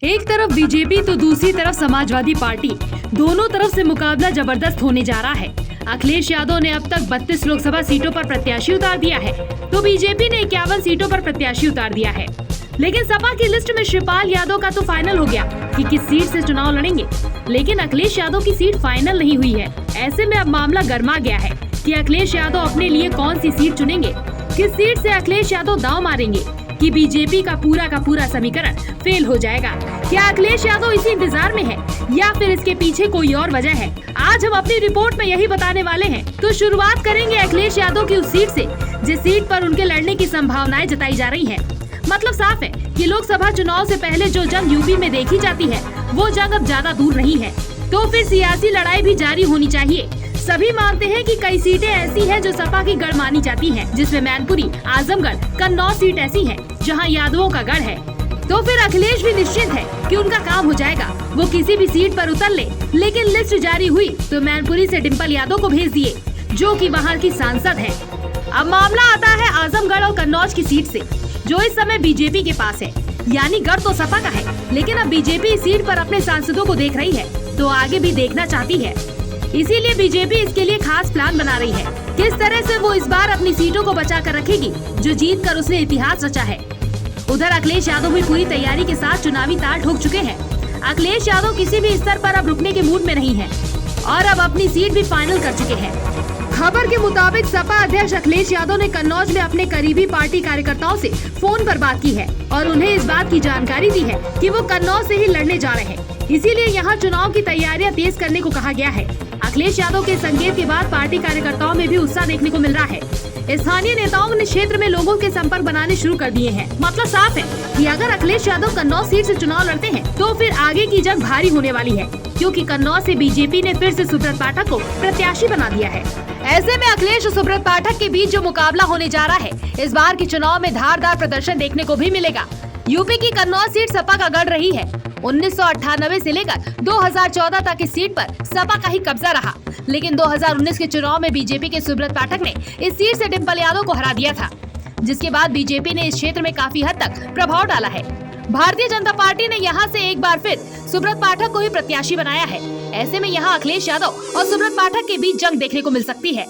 एक तरफ बीजेपी तो दूसरी तरफ समाजवादी पार्टी, दोनों तरफ से मुकाबला जबरदस्त होने जा रहा है। अखिलेश यादव ने अब तक 32 लोकसभा सीटों पर प्रत्याशी उतार दिया है, तो बीजेपी ने 51 सीटों पर प्रत्याशी उतार दिया है। लेकिन सपा की लिस्ट में शिवपाल यादव का तो फाइनल हो गया कि किस सीट से चुनाव लड़ेंगे, लेकिन अखिलेश यादव की सीट फाइनल नहीं हुई है। ऐसे में अब मामला गर्मा गया है कि अखिलेश यादव अपने लिए कौन सी सीट चुनेंगे, किस सीट से अखिलेश यादव दांव मारेंगे कि बीजेपी का पूरा समीकरण फेल हो जाएगा। क्या अखिलेश यादव इसी इंतजार में है या फिर इसके पीछे कोई और वजह है? आज हम अपनी रिपोर्ट में यही बताने वाले हैं। तो शुरुआत करेंगे अखिलेश यादव की उस सीट से जिस सीट पर उनके लड़ने की संभावनाएं जताई जा रही हैं। मतलब साफ है कि लोकसभा चुनाव से पहले जो जंग यूपी में देखी जाती है वो जंग अब ज्यादा दूर नहीं है, तो फिर सियासी लड़ाई भी जारी होनी चाहिए। सभी मानते हैं कि कई सीटें ऐसी हैं जो सपा की गढ़ मानी जाती हैं, जिसमें मैनपुरी, आजमगढ़, कन्नौज सीट ऐसी है जहां यादवों का गढ़ है। तो फिर अखिलेश भी निश्चित है कि उनका काम हो जाएगा, वो किसी भी सीट पर उतर ले। लेकिन लिस्ट जारी हुई तो मैनपुरी से डिम्पल यादव को भेज दिए, जो कि वहां की सांसद है। अब मामला आता है आजमगढ़ और कन्नौज की सीट से, जो इस समय बीजेपी के पास है। यानी गढ़ तो सपा का है, लेकिन अब बीजेपी इस सीट पर अपने सांसदों को देख रही है, तो आगे भी देखना चाहती है। इसीलिए बीजेपी इसके लिए खास प्लान बना रही है, किस तरह से वो इस बार अपनी सीटों को बचा कर रखेगी, जो जीत कर उसने इतिहास रचा है। उधर अखिलेश यादव भी पूरी तैयारी के साथ चुनावी तार ठोक चुके हैं। अखिलेश यादव किसी भी स्तर पर अब रुकने के मूड में नहीं है और अब अपनी सीट भी फाइनल कर चुके हैं। खबर के मुताबिक सपा अध्यक्ष अखिलेश यादव ने कन्नौज में अपने करीबी पार्टी कार्यकर्ताओं से फोन पर बात की है और उन्हें इस बात की जानकारी दी है कि वो कन्नौज से ही लड़ने जा रहे हैं। इसीलिए यहाँ चुनाव की तैयारियां तेज करने को कहा गया है। अखिलेश यादव के संकेत के बाद पार्टी कार्यकर्ताओं में भी उत्साह देखने को मिल रहा है। स्थानीय नेताओं ने क्षेत्र में लोगों के संपर्क बनाने शुरू कर दिए हैं। मतलब साफ है कि अगर अखिलेश यादव कन्नौज सीट से चुनाव लड़ते हैं तो फिर आगे की जंग भारी होने वाली है, क्योंकि कन्नौज से बीजेपी ने फिर से सुब्रत पाठक को प्रत्याशी बना दिया है। ऐसे में अखिलेश और सुब्रत पाठक के बीच जो मुकाबला होने जा रहा है, इस बार के चुनाव में धारदार प्रदर्शन देखने को भी मिलेगा। यूपी की कन्नौज सीट सपा का गढ़ रही है। 1998 से लेकर 2014 तक इस सीट पर सपा का ही कब्जा रहा, लेकिन 2019 के चुनाव में बीजेपी के सुब्रत पाठक ने इस सीट से डिम्पल यादव को हरा दिया था, जिसके बाद बीजेपी ने इस क्षेत्र में काफी हद तक प्रभाव डाला है। भारतीय जनता पार्टी ने यहां से एक बार फिर सुब्रत पाठक को ही प्रत्याशी बनाया है। ऐसे में यहां अखिलेश यादव और सुब्रत पाठक के बीच जंग देखने को मिल सकती है।